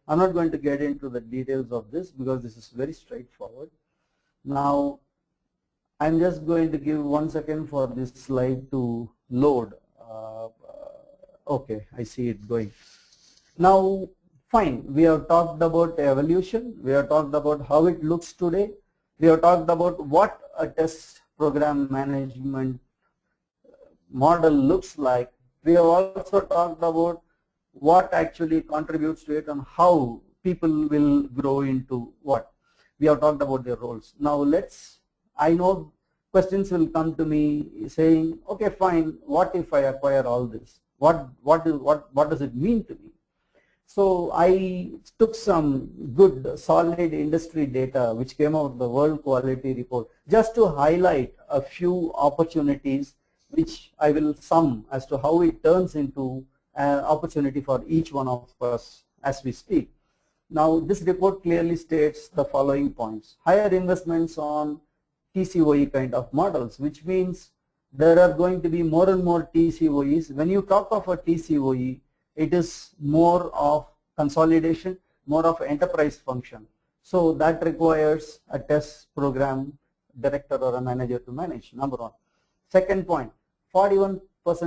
I'm not going to get into the details of this because this is very straightforward. Now, I'm just going to give 1 second for this slide to load. Okay, I see it going. Now, fine, we have talked about evolution, we have talked about how it looks today, we have talked about what a test program management model looks like. We have also talked about what actually contributes to it and how people will grow into what. We have talked about their roles. Now I know questions will come to me saying, okay, fine, what if I acquire all this? What does it mean to me? So I took some good solid industry data which came out of the World Quality Report just to highlight a few opportunities which I will sum as to how it turns into an opportunity for each one of us as we speak. Now this report clearly states the following points. Higher investments on TCOE kind of models, which means there are going to be more and more TCOEs. When you talk of a TCOE, it is more of consolidation, more of enterprise function. So that requires a test program director or a manager to manage, number one. Second point, 41%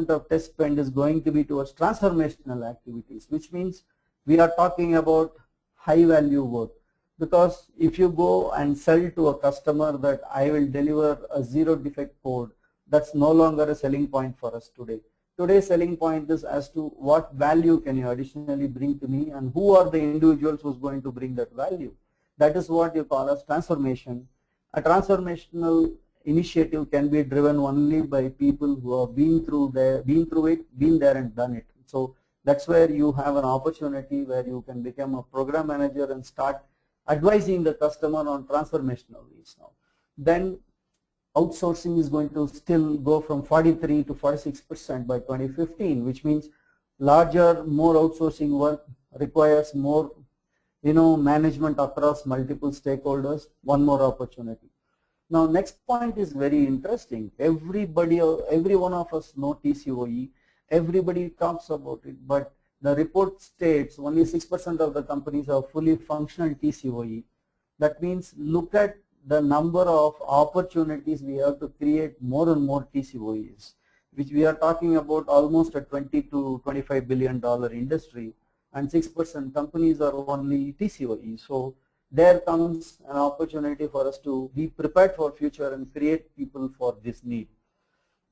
of test spend is going to be towards transformational activities, which means we are talking about high value work. Because if you go and sell to a customer that I will deliver a zero defect code, that's no longer a selling point for us today. Today's selling point is as to what value can you additionally bring to me and who are the individuals who's going to bring that value. That is what you call as transformation. A transformational initiative can be driven only by people who have been through it, been there and done it. So that's where you have an opportunity where you can become a program manager and start advising the customer on transformational needs now. Then outsourcing is going to still go from 43 to 46% by 2015, which means larger, more outsourcing work requires more, management across multiple stakeholders. One more opportunity. Now, next point is very interesting. Every one of us know TCOE. Everybody talks about it, but the report states only 6% of the companies are fully functional TCOE. That means look at the number of opportunities we have to create more and more TCOEs, which we are talking about almost a $20 to $25 billion industry, and 6% companies are only TCOE. So there comes an opportunity for us to be prepared for future and create people for this need.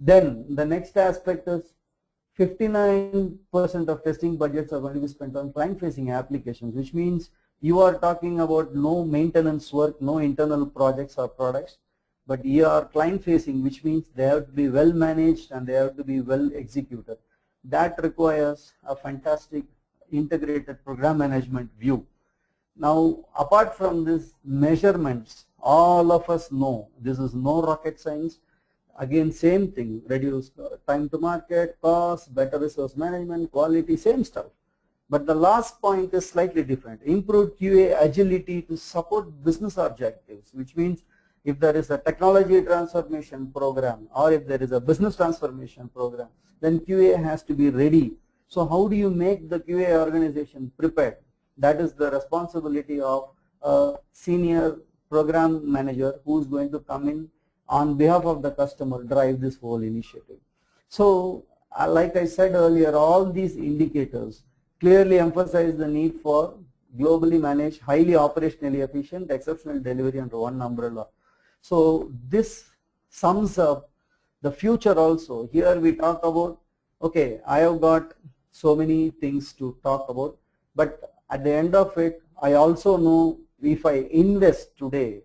Then the next aspect is 59% of testing budgets are going to be spent on client-facing applications, which means you are talking about no maintenance work, no internal projects or products, but you are client-facing, which means they have to be well managed and they have to be well executed. That requires a fantastic integrated program management view. Now, apart from this measurements, all of us know this is no rocket science. Again, same thing, reduce time to market, cost, better resource management, quality, same stuff. But the last point is slightly different. Improved QA agility to support business objectives, which means if there is a technology transformation program or if there is a business transformation program, then QA has to be ready. So how do you make the QA organization prepared? That is the responsibility of a senior program manager who is going to come in on behalf of the customer, drive this whole initiative. So like I said earlier, all these indicators clearly emphasize the need for globally managed, highly operationally efficient, exceptional delivery under one umbrella. So this sums up the future also. Here we talk about, okay, I have got so many things to talk about, but at the end of it, I also know if I invest today,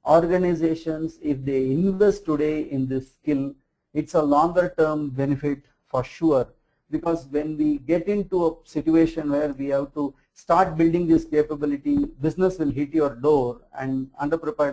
organizations, if they invest today in this skill, it's a longer term benefit for sure. Because when we get into a situation where we have to start building this capability, business will hit your door and underprepared